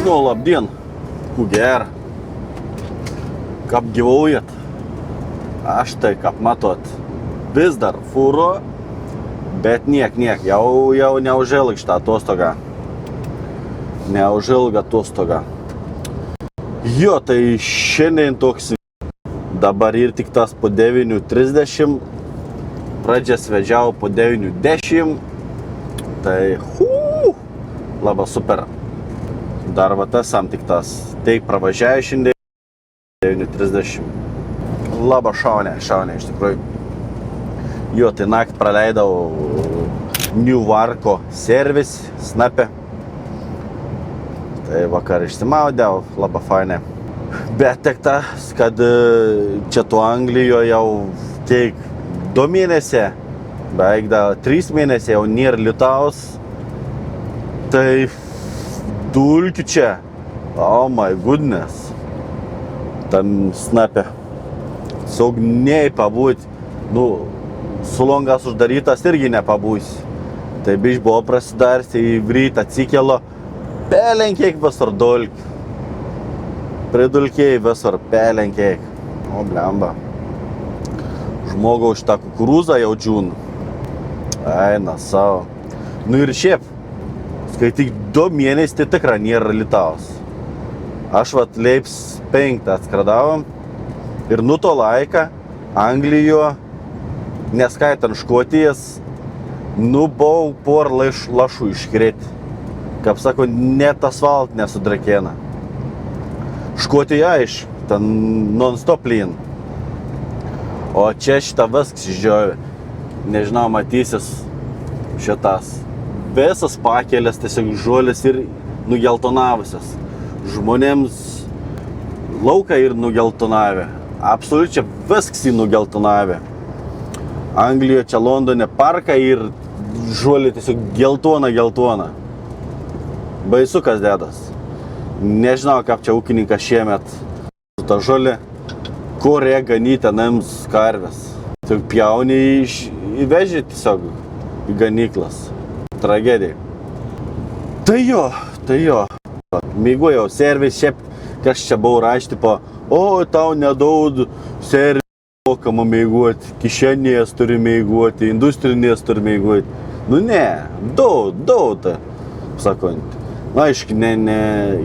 Nu, labdien, kuger, kaip gyvaujat? Aš tai, kaip matot, vis dar fūro, bet niek, jau neužilg šitą atostogą. Neužilg atostogą. Jo, tai šiandien toks, dabar ir tik tas po 9:30, pradžias vedžiau po 9:10, tai labai super. Dar va tas tik tas, tai pravažiavai šiandien 9:30. Labai šaunė iš tikrųjų. Jo, tai naktį praleidau Newarko servis snape. Tai vakar išsimaudėjau, labai fainai. Bet tik tas, kad čia tu Anglijoje jau tiek 2 mėnesiai, beveik 3 mėnesiai jau nėra lietaus. Tai dulkių čia. Oh my goodness. Tam snape. Tiesiog nepabūti. Nu, sulongas uždarytas irgi nepabūsi. Tai biškai buvo prasidarsi, į rytą atsikėlo. Pelenkiek visur dulkių. Pridulkiai visur pelenkiek. O, blemba. Žmogau šitą kukurūzą jau džiūnu. Eina savo. Nu ir šiaip, kai tik 2 mėnesiai, tai tikrai nėra lietaus. Aš vat Leips 5 atskradau ir nuo to laiką Anglijoje, neskaitant Škotijas, nu buvau porą lašų iškrėti. Kaip sako, net asfalt nesudrakėna. Škotijoje ten non-stop lyn. O čia šitą viskas išdžiovė. Nežinau, matysis šitas. Visas pakelės tiesiog žolės ir nugeltonavusios. Žmonėms lauką ir nugeltonavę. Absoliučiai viskas į nugeltonavę. Anglijoje, čia Londone parką ir žolė tiesiog geltona. Baisu kas dedas. Nežinau, kaip čia ūkininkas šiemet su ta žolė, kur reikia ganyti tenams karves. Tiesiog pjauni įveži tiesiog į ganyklas. Tragedija. Tai jo. Mėgojau servis, šiaip kas čia buvo rašti o, tau nedaug servis mokama mėgoti, kišenės turi mėgoti, industrinės turi mėgoti. Nu ne, daug tai, sakant. Na, aišku, ne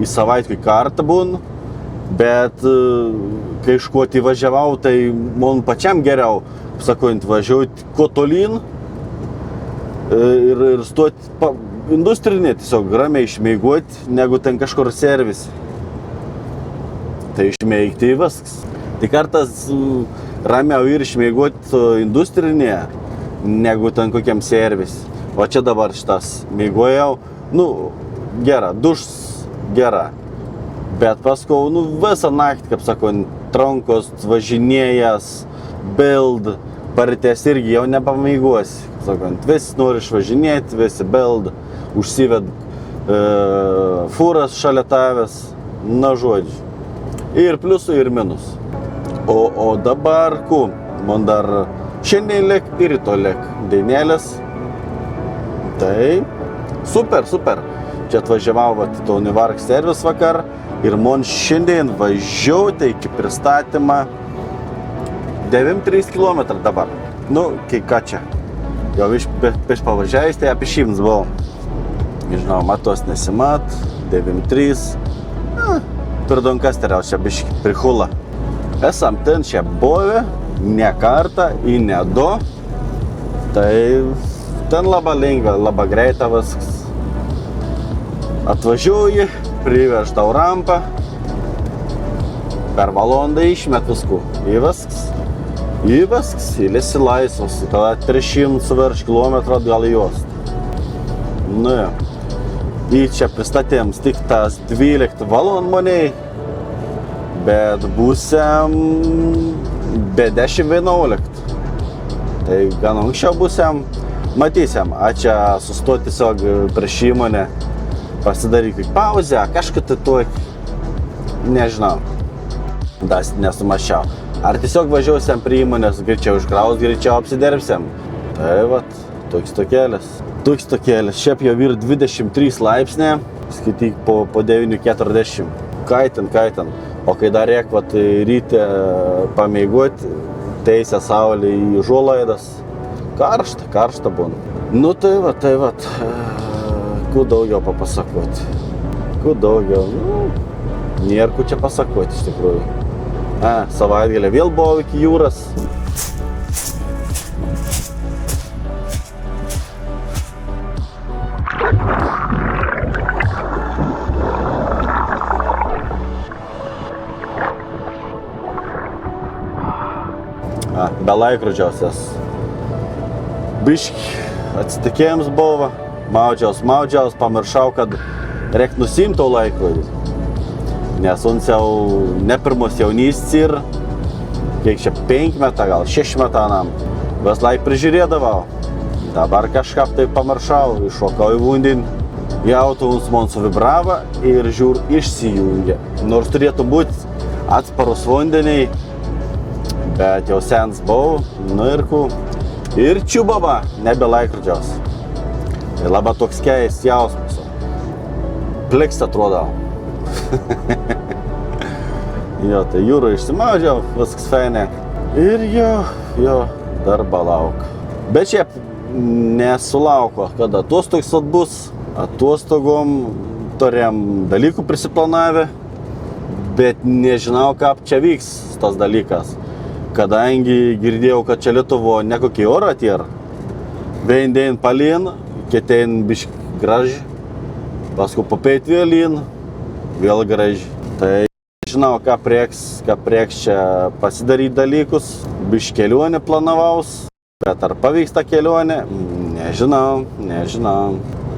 į savaitę kartą būn, bet kai Škotį važiavau, tai man pačiam geriau, sakant, važiuoti kuo tolyn ir stoti industrinė, tiesiog ramiai išmėgoti, negu ten kažkur servis. Tai išmėgti į viskas. Tai kartas ramiau ir išmėgoti industrinė, negu ten kokiam servis. O čia dabar šitas mėgojau, nu, gera, dušas gera. Bet paskui, visą naktį, kaip sako, trankos, važinėjas, build, paritės irgi jau nepamėgosi. Sakant, visi nori išvažinėti, visi build, užsived fūras šalia tavęs, na žodžiu. Ir pliusų, ir minusų. O dabar, man dar šiandien lėk ir rytoj lėk dainelės. Tai super. Čia atvažiavau to Newark servis vakar ir man šiandien važiuoti iki pristatymą 9-3 km dabar. Nu, kai ką čia. Jau prieš pavažiavęs, tai apie 100 buvau. Nežinau, matos nesimat, 9-3. Per Doncasterą čia biškį prihula. Esam ten čia buvę, ne kartą, į ne 2. Tai ten labai lengva, labai greita viskas. Atvažiuoji, privež tau rampą, per valandą išmet viskų. Į viskas, ir esi laisvas, tada 300 virš kilometrų atgal į juostą. Nu jo. Ir čia pristatėms tik tas 12 valandų maniai, bet būsiam be 10-11. Tai gan anksčiau būsiam, matysiam, čia sustoti tiesiog prieš įmonę, pasidaryti pauzę, kažką tai tokį, nežinau, nesumaščiau. Ar tiesiog važiuosiam prie įmonės, greičiau iškraus, greičiau apsidirbsiam. Tai vat, toks tokelis. Tūkstokėlis, šiaip jau ir 23 laipsnė, skaityk po 9:40. Kaitin. O kai dar reik ryte pamėgoti, teisę saulė į užuolaidas, karšta būna. Nu tai va, kuo daugiau papasakoti. Nėra kur čia pasakoti iš tikrųjų. Savaitgalį vėl buvau iki jūros. Be laikrodžiausias. Biški atsitikėjams buvo, maudžiaus, pamiršau, kad reik nusiimti to laikrodį. Nes uns jau ne pirmos jaunystės ir kiek čia 5 metų, gal 6 metų vis laik prižiūrėdavau. Dabar kažką tai pamiršau, iššokau į vandenį. Jautuvus man suvibravo ir žiūr išsijungė. Nors turėtų būti atsparus vandeniai, bet jau sens buvau, ir čiubaba, nebe laikrodžiaus. Tai labai toks keistas jausmas. Pliks atrodau. Tai jūrų išsimaudžiau, viskas fainai. Ir jo, darba lauk. Bet šiaip nesulauko, kada atostogs bus. Atostogom turėjom dalykų prisiplanavę, bet nežinau, kaip čia vyks tas dalykas. Kadangi girdėjau, kad čia Lietuvo nekokie orą atėra. Vien palien, ketein biški graži, paskui papeit vėlin, vėl graži. Tai žinau, ką prieks čia pasidaryti dalykus, biški kelionę planavaus, bet ar pavyks tą kelionę, nežinau.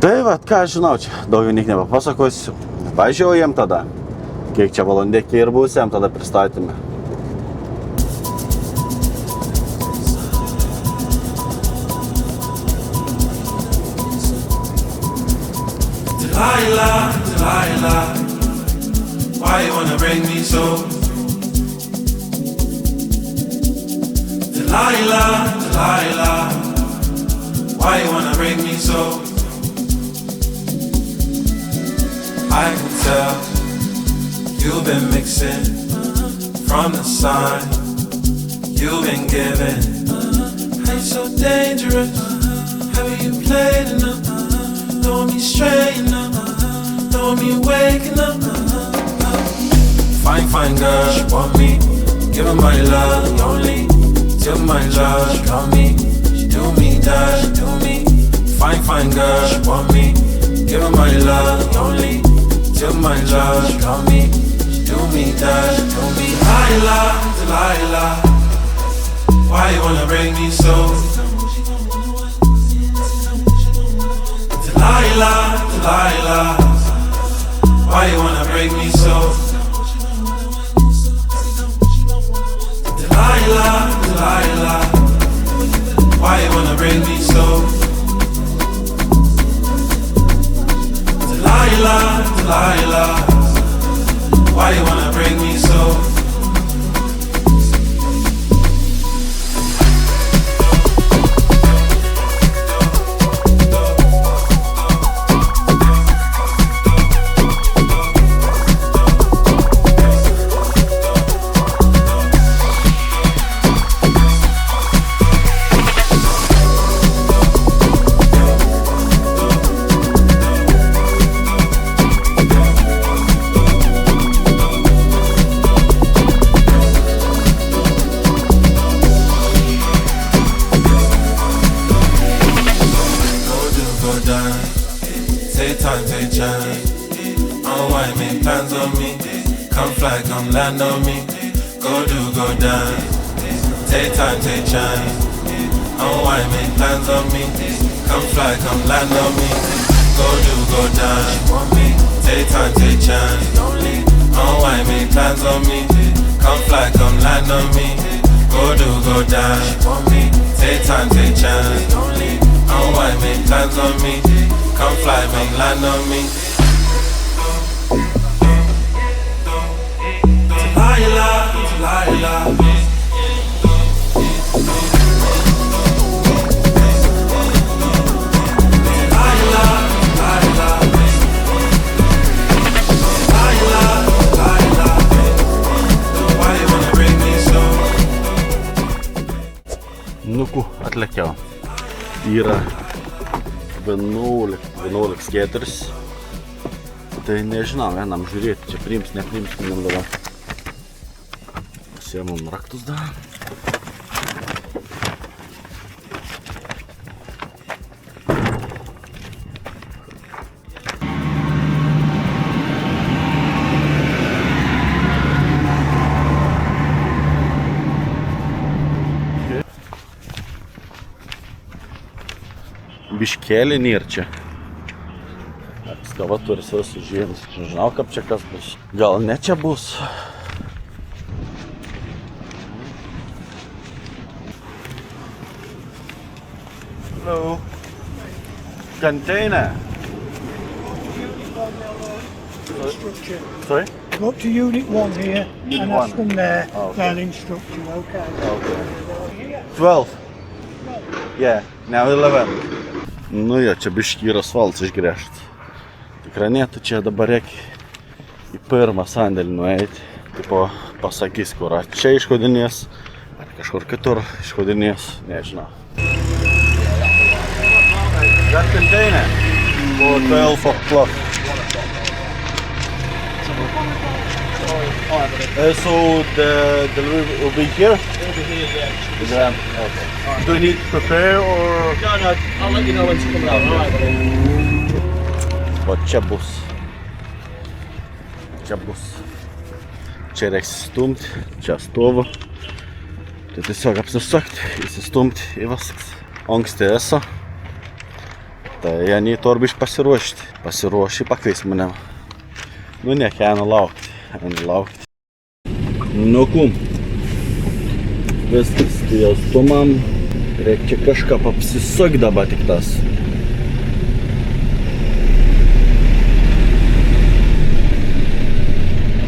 Tai ką žinau čia, daugiau niek nepapasakosiu. Važiuojam tada, kiek čia valandėkį ir būsim tada pristatymę. Delilah, why you wanna bring me so? Delilah, why you wanna bring me so? I can tell you've been mixing from the sign you've been given. How you so dangerous? Haven't you played enough? Don't me straighten up, don't me waking up. Fine girl, she want me, give her my love, only till my love, she want me, she do me that, she do me. Fine girl, she want me, give her my love, only till my love, she want me, she do me that, she do me. Delilah, why you wanna bring me so? Delilah, why you wanna break me so? Delilah, why you wanna break me so? Delilah, why you wanna break me so? Land on me, go do, go down. Take time, take chance. Unwind, make plans on me. Come fly, come land on me. Go do, go down. She want me. Take time, take chance. Unwind, make plans on me. Come fly, come land on me. Go do, go down. She want me. Take time, take chance. Unwind, make plans on me. Come fly, make land on me. Delilah, atlėkiau. Yra 11 skaters. Tai nežinau, vienam žiūrėti, čia priims, nepriims, minam dabar. Pasiemam raktus dar. Biškėlį nėr čia. Ekskavatorius visus žiemis. Žinau, kaip čia kas bus. Gal ne čia bus. Hello. Container. Sorry? Go up to Unit 1 here Unit and 1. ask them there. Oh, okay. They'll instruct you, okay? Okay. 12. Yeah, now 11. Nu jo, čia biškį yra asfaltas išgręžtas. Tikrai ne, tu čia dabar reikia į pirmą sandėlį nueiti. Tipo, pasakys, kur čia iškodinės, ar kažkur kitur iškodinės, nežinau. That container for 12 o'clock. So the delivery will be here? It'll be here, yeah. Is that? Okay. Do you need to prepare or? No, I'll let you know when to come out. Alright, O čia bus. Čia bus. Čia reiks stumti, čia stovu. Tai tiesiog apsisukti, įsistumti į viskas. Anksti esu. Tai jie nei torbiš pasiruošti. Pasiruoši pakvies mane. Nu ne, eina laukti. Nu kum. Viskas, tai jau stumam. Reikia čia kažką apsisukti dabar tik tas.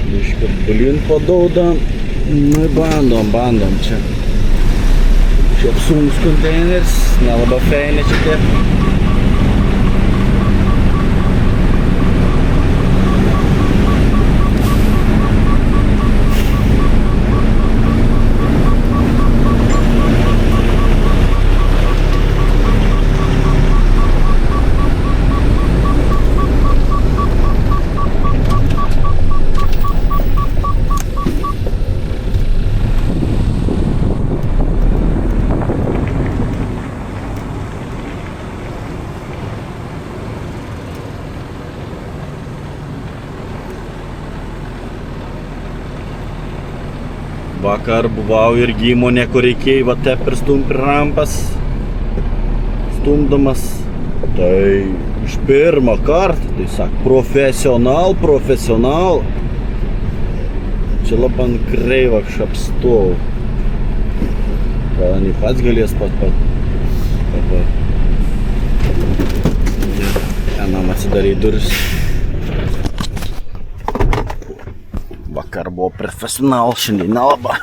Biškį blin padauda. Nu bandom čia. Čia apsunks konteineris, nelabai feilė čia tiek. Vakar buvau irgi įmonė, kur reikėjo va te pristumti rampas, stumdamas. Tai iš pirmą kartą, tai sak, profesional. Čia labai kreiva kažkaip stovi. Gal ne pats galės pat. Vienam atsidaryti duris. Vakar buvo profesional, šiandien nelabai.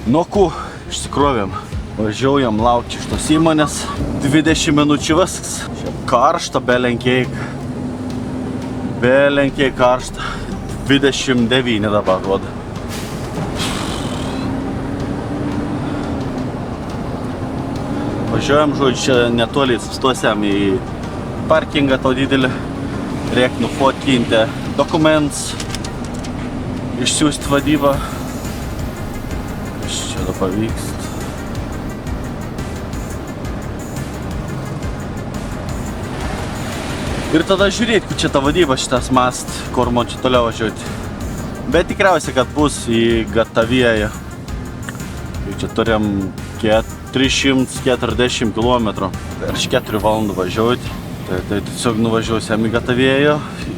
Nu, išsikrovėm. Važiaujam laukti iš tos įmonės. 20 minučių viskas. Šiaip karšta, belenkiai karšta. 29 dabar rodo. Važiuojam, žodžiu, čia netoli sustosiam į parkingą to didelį. Reik nufotkinti dokumentus, išsiųsti vadybą. Kas čia dabar vyksta? Ir tada žiūrėti, kur čia ta vadyba šitas mast, kur man čia toliau važiuoti. Bet tikriausiai, kad bus į Gatavėją. Čia turim 340 km. Per 4 valandų važiuoti. Tai tiesiog nuvažiuosim į Gatavėją,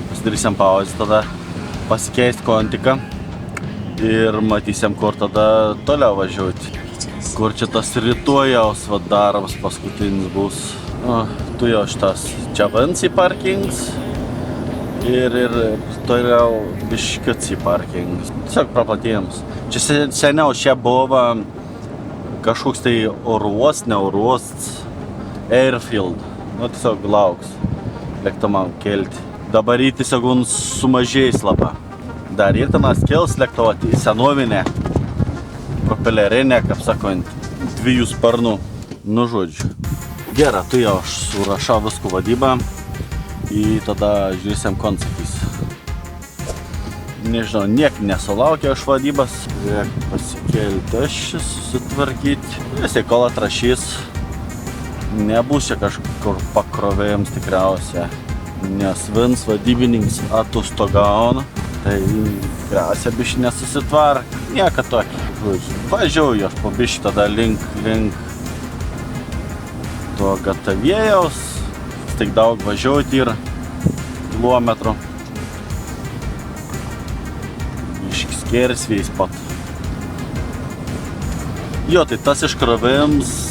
pasidarysim pauzę, tada pasikeisti kontiką ir matysim, kur tada toliau važiuoti. Kur čia tas rytojaus darbas paskutinis bus. Tu jau šitas čia Vinci parkings ir toliau biškiuci parkings. Tiesiog praplatėjams. Čia seniau čia buvo kažkoks tai oruost, ne oruost, airfield. Nu, tiesiog lauks lėktumam kelti. Dabar jį tiesiog sumažėjęs labai. Dar ir tenas kels lėktuvą į senovinę, propelerinę, kaip sakant, 2 sparnų. Nu, žodžiu. Gerai, tu jau aš surašau viskų vadybą ir tada žiūrėsim, ko atsakys. Nežinau, niek nesulaukia aš vadybas. Reik pasikelti aš, susitvarkyti. Visi, kol atrašys. Nebus čia kažkur pakrovėjams tikriausiai, nes viens vadybininkas atostogauna, tai tikriausiai biškį nesusitvark. Nieka tokį. Važiuoju aš po biškį tada link to Gatavėjaus, tik daug važiuoti ir kilometrų. Biškį skersvėjais pat. Jo, tai tas iškrovims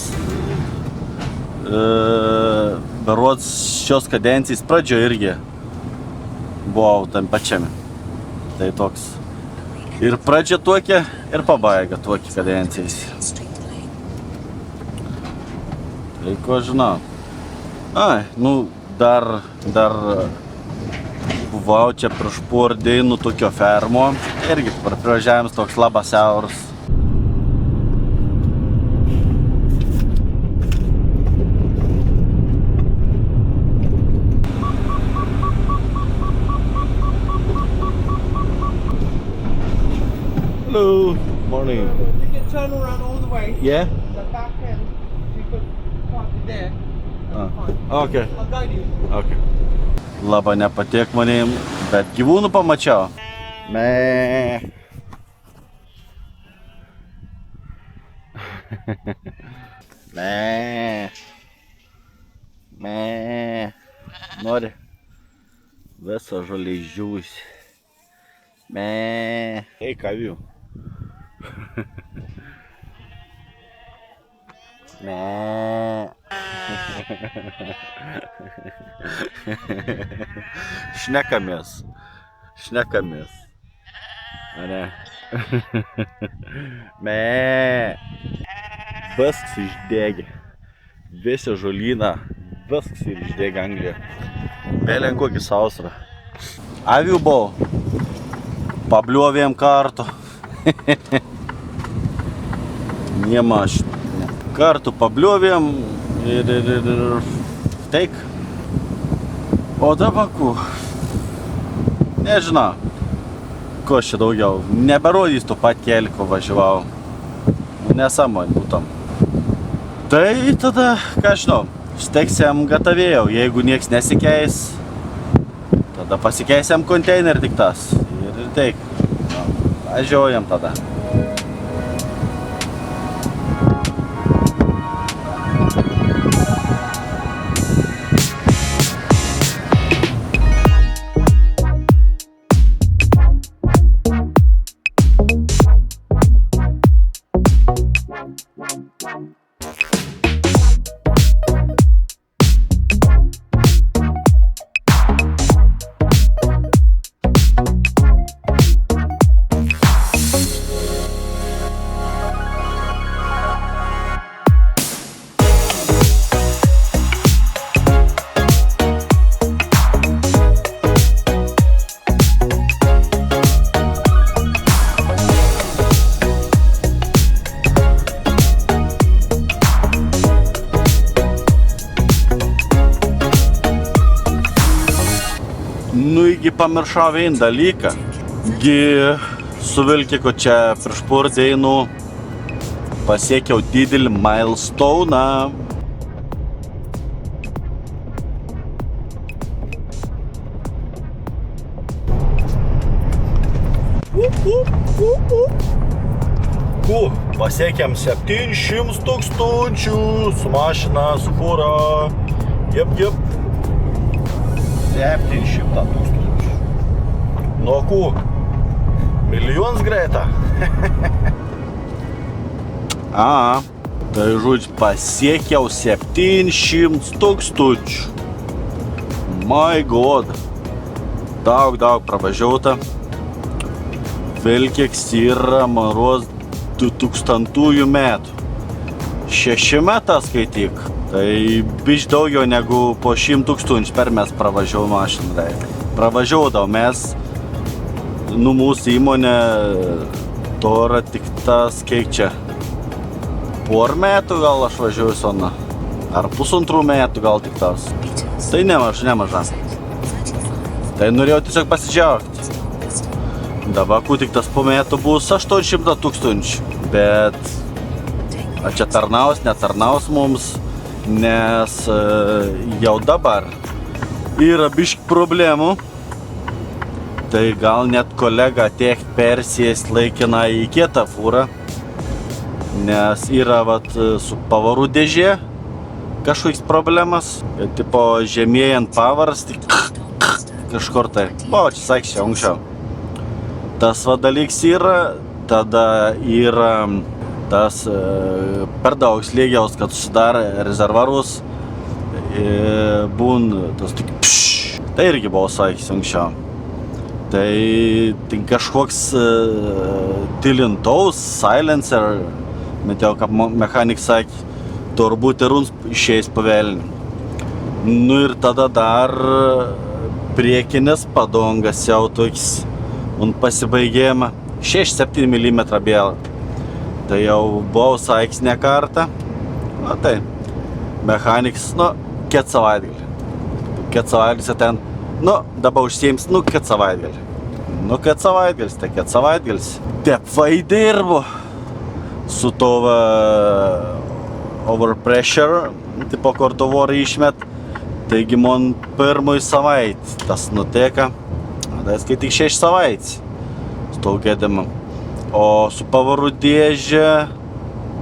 berods šios kadencijos pradžioje irgi buvau tam pačiame. Tai toks. Ir pradžia tokia, ir pabaiga tokia kadencijais. Tai ko žinau. Ai, nu, dar buvau čia prieš porą dienų tokio fermo. Irgi privažiavimas toks labas siauras. Hello, morning. You can turn around all the way. Yeah? The back end, you could park it there. Okay. I'll guide you. Okay. Labai nepatiek manim, bet gyvūnų pamačiau. Me. Me. Me. Nori? Visą žolį žiūsi. Me. Eik avių. Me. Šnekamės. Ane? Me. Viskas išdegė. Visą žolyną. Viskas ir išdegė Angliją. Belen kokį sausrą. Avių buvo. Pabliovėm kartu. Nemaž. Kartu pabliovėm ir teik. O dabar ku. Nežinau. Ko čia daugiau. Neberodys to pat kelią, ko važiavau. Nesąmonė būtam. Tai tada, ką žinau, steksim Gatavėjau. Jeigu nieks nesikeis, tada pasikeisiam konteinerį tik tas. Ir teik. Važiuojam tada. gi pamiršau vieną dalyką. Gi su Vilkiku čia prieš porą dienų pasiekiau didelį milestone'ą. Pasiekėm 700 000 su mašina, su fūra. Jep. 700 000. Nuo kų? Milijonas greita. Tai žodžiu, pasiekiau 700 000. My God. Daug pravažiauta. Vilkiks yra, man rodos, 2000 metų. 6 metai skaityk. Tai biškį daugiau negu po 100 000 per mes pravažiavau mašiną. Pravažiaudavau mes, mūsų įmonė, to yra tik tas, kiek čia, porą metų gal aš važiuoju sona. Ar 1,5 metų gal tik tas. Tai nemaža. Tai norėjau tiesiog pasidžiaugti. Dabar tik tas po metų bus 800 000, bet čia netarnaus mums, nes jau dabar yra biškį problemų. Tai gal net kolega tiek persės laikiną į kitą fūrą, nes yra su pavarų dėžė kažkoks problemas, tipo žemėjant pavaras, tik kažkur tai. Čia sakščiau anksčiau. Tas dalyks yra, tada yra tas per daug slėgiaus, kad susidaro rezervarus, būn tas tik pšš. Tai irgi buvo sakys anksčiau. Tai kažkoks tylintaus, silencer, bet jau kaip mechanik sakė, turbūt ir uns išeis pavelnį. Ir tada dar priekinis padongas jau toks. Pasibaigėme 6-7 mm bėlą. Tai jau buvau sakys ne kartą. Tai mechaniks, ket savaitgalį. Ket savaitgalis ten, dabar užsiims, ket savaitgalį. Ket savaitgalis. Taip vai dirbu su to overpressure, tipo kartu vorą išmet. Taigi man pirmui savaitį tas nuteka. Tai skaityk 6 savaitės su to gedimu. O su pavarų dėžė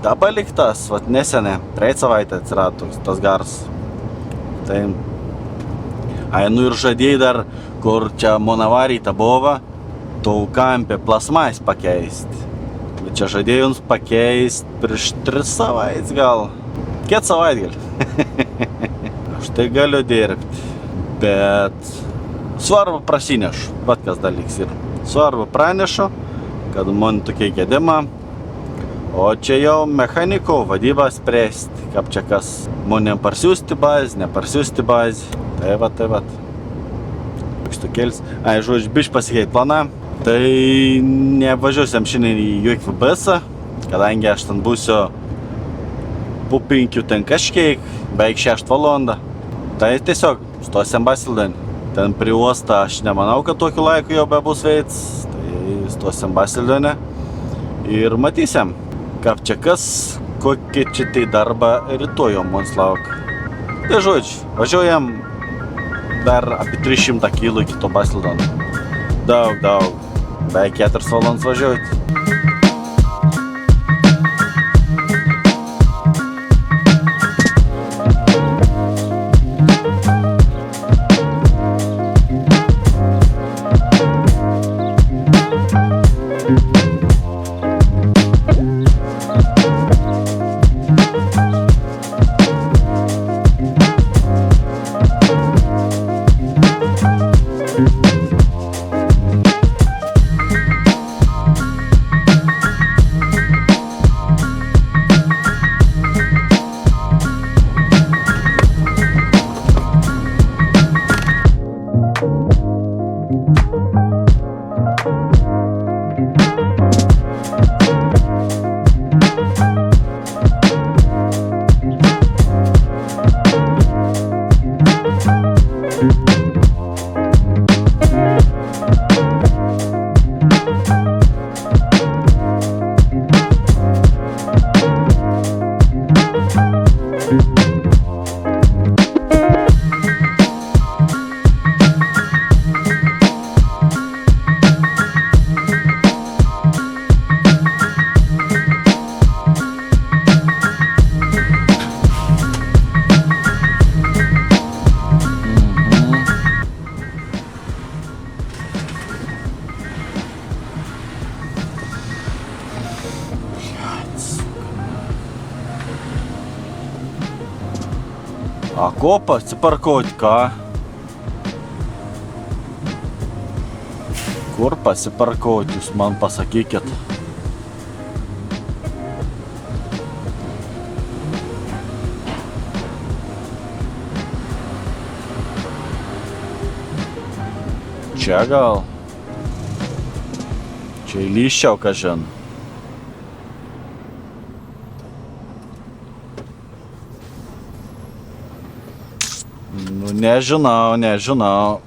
dabar liktas, nesenė, 3 savaitę atsirado tas garas. Tai, ir žadėjai dar, kur čia monavaryta buvo, to kampė plasmais pakeisti. Bet čia žadėjai jums pakeisti prieš 3 savaitės gal. Ket savaitgalį. Aš tai galiu dirbti, bet svarbu prasinešu, bet kas dalyks yra. Svarbu pranešu, kad man tokie gedimą, o čia jau mechaniko vadybą spręsti, kaip čia kas. Man parsiųsti bazį, neparsiųsti bazį. Tai va. Toks žodžiu, biškį pasikeiti planą. Tai nevažiuosiam šiandien į UKVBS, kadangi aš ten būsiu po 5 ten kažkiek, beveik 6 valandą. Tai tiesiog stosiam Basildonį. Ten prie uostą aš nemanau, kad tokiu laiku jau bebus veids. Tai stosiam Basildonį ir matysim, kaip čia kas, kokie čia tai darbą rytoj jau mums laukia. Tai žodžiu, važiuojam dar apie 300 km iki to Basildono. Daug, beveik 4 valandas važiuoti. A ko pasiparkuoti, ką? Kur pasiparkuoti, jūs man pasakykit. Čia gal? Čia įlyščiau, kažin. Nu, nežinau. Nežinau.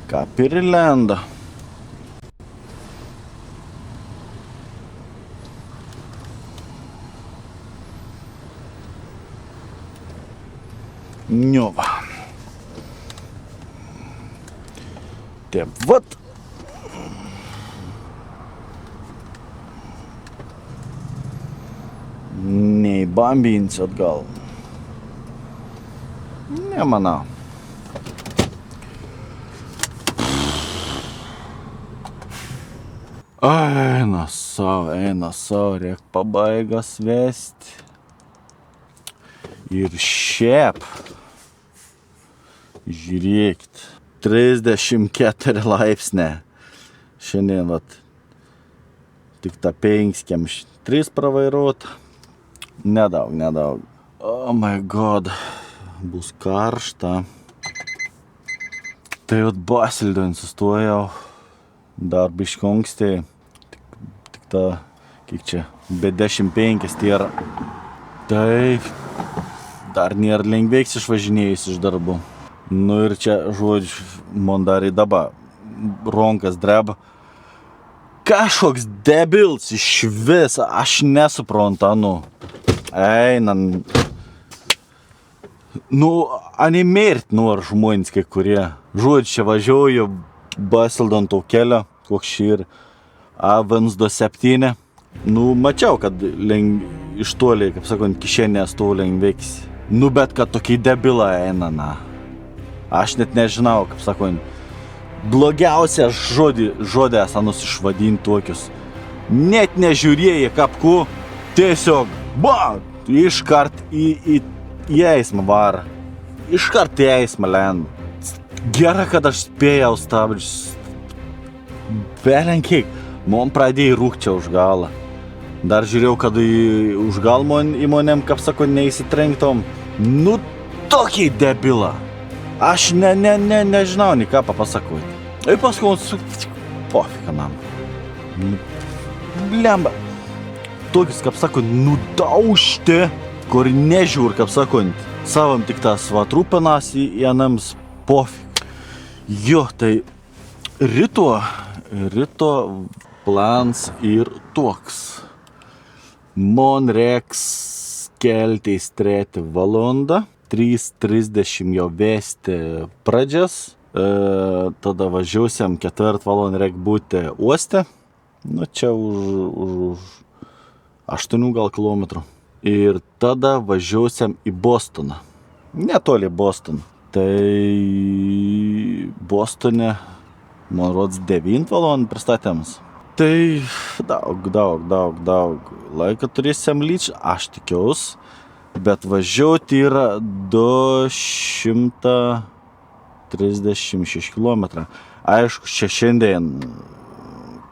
Ką pirilenda. Niova. Taip, vat. Neįbambinsiu atgal. Nemanau. Eina savo, reik pabaigas vesti. Ir šiaip, žiūrėkit, 34 laipsnė. Šiandien, vat, tik tą 5,3 pravairuota. Nedaug. Oh my god, bus karšta. Tai vat Basildo insistojau. Dar biški anksti, tik ta, kiek čia, be 15 tėra. Tai dar nėra lengveiks išvažinėjus iš darbų. Nu ir čia, žodžiu, man dar į dabar ronkas dreba. Kažkoks debils iš viso, aš nesuprantu, nu. Eina. Nu, ani mirt nori žmonės kai kurie. Žodžiu, čia važiuoju Basildo ant to kelio, koks šį ir A127. Nu, mačiau, kad iš toliai, kaip sakant, kišenės to lengveiks. Nu, bet kad tokie debilai eina, na. Aš net nežinau, kaip sakant, blogiausia žodės anus išvadinti tokius. Net nežiūrėjai kapku, tiesiog, iškart į eismą varą. Iškart į eismą lenda. Gerai, kad aš spėjau stabdžius. Belenkiek, man pradėjo rūkčia už galą. Dar žiūrėjau, kad už galą į manem, kaip sako, neįsitrenktom. Nu, tokiai debila. Aš nežinau, nei ką papasakoti. Ir paskui, pofika man. Blemba. Tokius, kaip sako, nudaužti, kur nežiūr, kaip sako, savam tik tas vatrūpenas į anams pofik. Jo, tai ryto plans ir toks. Man reiks keltis 3 valandą, 3:30 jau vesti pradžias, tada važiuosiam 4 valandą reik būti uoste, nu čia už 8 gal kilometrų. Ir tada važiuosiam į Bostoną, netoli Bostoną. Tai Bostone, man rods, 9 valandų pristatėms. Tai daug laiko turėsim lyč, aš tikiaus, bet važiuoti yra 236 km. Aišku, čia šiandien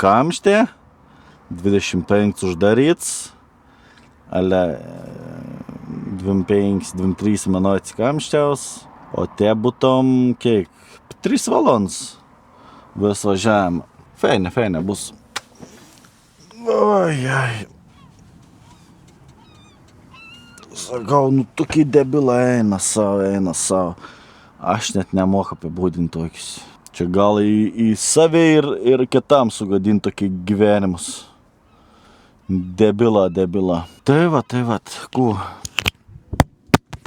kamštė, 25 uždaryts, ale 25-23 minuotės kamščiaus. O te būtom, kiek, 3 valandas vis važiavim. Feine bus. Ojai. Sakau, nu tokie debilai eina savo. Aš net nemoku apibūdinti tokius. Čia gal į save ir kitam sugadinti tokį gyvenimus. Debila. Tai va, ku.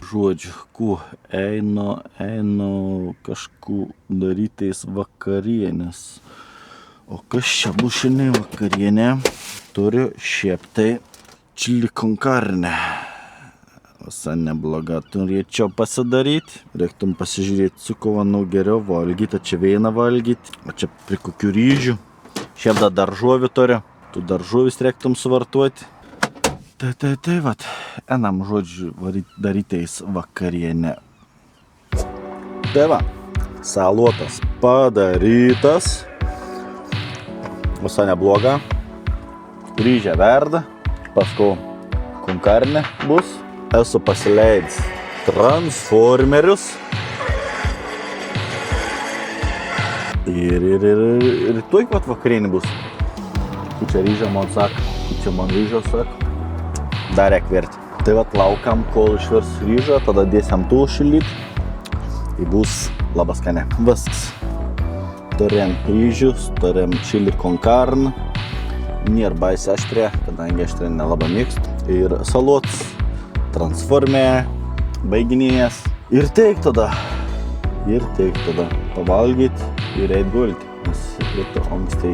Žodžiu, ku, einu kažku darytais vakarienės. O kas čia bus šiandien vakarienė? Turiu šiaip tai čili con carne. Visai nebloga, turėčiau pasidaryti. Reiktum pasižiūrėti, su kuo manau geriau valgyti. Čia vieną valgyti, o čia prie kokių ryžių. Šiaip dar daržovių turiu. Tu daržovis reiktum suvartuoti. Tai vat, enam žodžiu darytais vakarienę. Tai va, salotas padarytas. Visai nebloga. Ryžė verda. Paskui con carne bus. Esu pasileidęs transformerius. Ir tuoj pat vakarienė bus. Čia ryžą man sako, čia man ryžą sako. Dar reik verti. Tai vat laukam, kol išvirs ryžą, tada dėsiam tų šildyt. Tai bus labai skane. Viskas. Turėjom ryžius, turėjom čili con carne. Nėra baisiai aštrė, kadangi aštrė nelabai mėgstu. Ir salotas, transformė, baiginėjas. Ir teik tada pavalgyti ir eit gulti, nes reikia anksti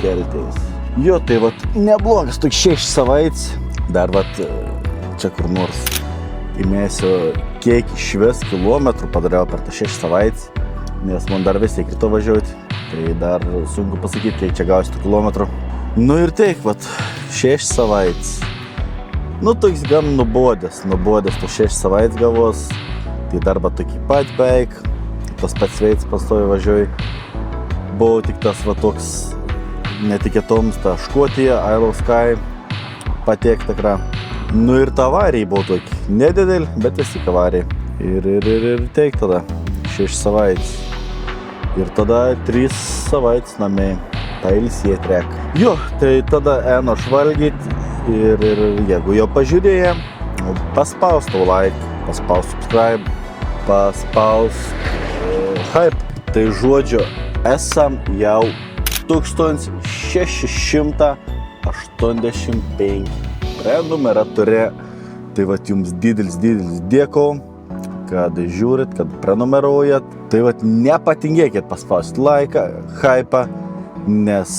keltis. Jo, tai vat neblogas, tik 6 savaitės. Dar vat čia kur nors įmėsiu kiek išves kilometrų padariau per tą 6 savaitės, nes man dar vis tiek ryto važiuoti. Tai dar sunku pasakyti, kiek čia gausiu tų kilometrų. Nu ir teik, vat 6 savaitės. Nu, toks gan nubodęs tos 6 savaitės gavos. Tai darbą tokį pat beveik. Tas pats veids pastovi važiuoju. Buvau tik tas va toks netikėtoms, ta Škotija, Isle of Skye patiek tikra. Nu ir ta avarija buvo tokia nedidelė, bet vis tik avarija. Ir teik tada 6 savaitės. Ir tada 3 savaitės namai. Tai ilsėt reik. Jo, tai tada einu švalgyti. Ir jeigu jau pažiūrėjai, paspaus tau like, paspaus subscribe, paspaus hype. Tai žodžiu, esam jau 1685 prenumeratorė. Tai vat jums didelis dėkau, kad žiūrit, kad prenumeruojat. Tai vat nepatingėkit paspausti laiką, hypą, nes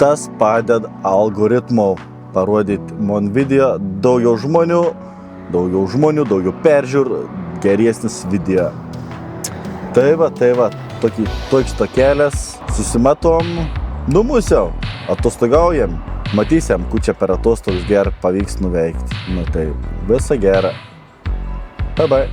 tas padeda algoritmų parodyti man video daugiau žmonių, daugiau peržiūrų, geresnis video. Tai va, toks kelias, susimatom, nu mūsiau, atostogaujam, matysim, kur čia per atostogas gerą pavyks nuveikti. Nu tai visą gerą. Bye bye.